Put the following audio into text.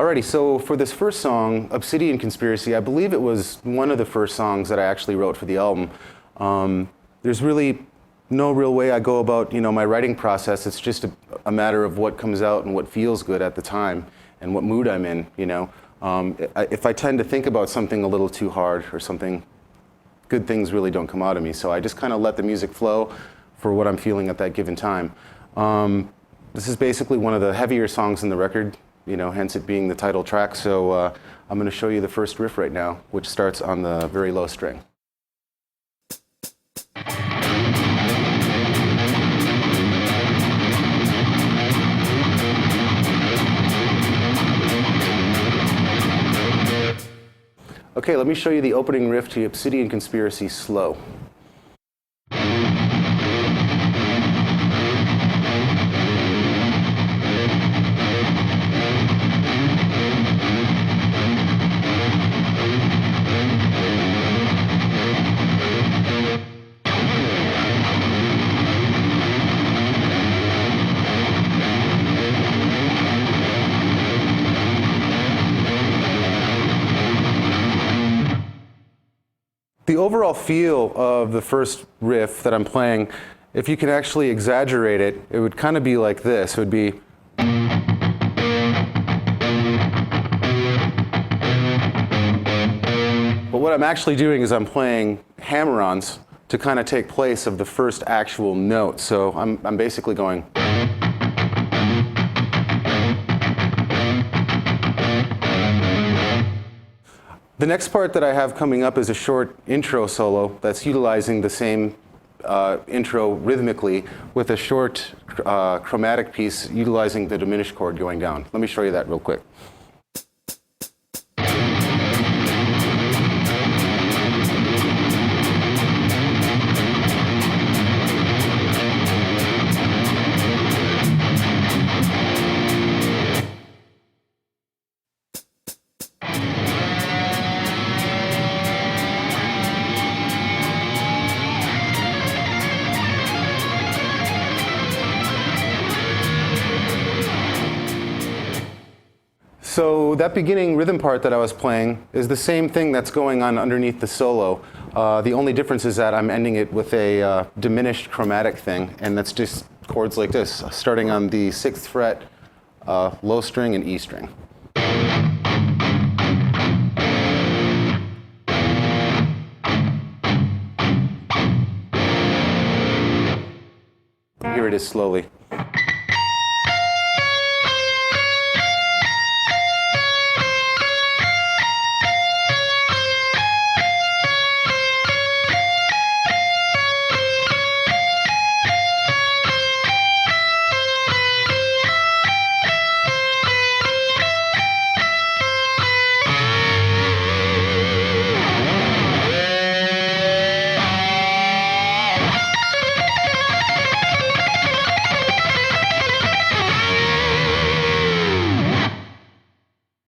Alrighty, so for this first song, Obsidian Conspiracy, I believe it was one of the first songs that I actually wrote for the album. There's really no real way I go about, my writing process. It's just a matter of what comes out and what feels good at the time and what mood I'm in, If I tend to think about something a little too hard or something, good things really don't come out of me. So I just kind of let the music flow for what I'm feeling at that given time. This is basically one of the heavier songs in the record, hence it being the title track. So I'm going to show you the first riff right now, which starts on the very low string. Okay, let me show you the opening riff to Obsidian Conspiracy slow. The overall feel of the first riff that I'm playing, if you can actually exaggerate it, it would kind of be like this. It would be. But what I'm actually doing is I'm playing hammer-ons to kind of take place of the first actual note. So I'm basically going. The next part that I have coming up is a short intro solo that's utilizing the same intro rhythmically with a short chromatic piece utilizing the diminished chord going down. Let me show you that real quick. So that beginning rhythm part that I was playing is the same thing that's going on underneath the solo. The only difference is that I'm ending it with a diminished chromatic thing, and that's just chords like this, starting on the 6th fret, low string, and E string. Here it is slowly.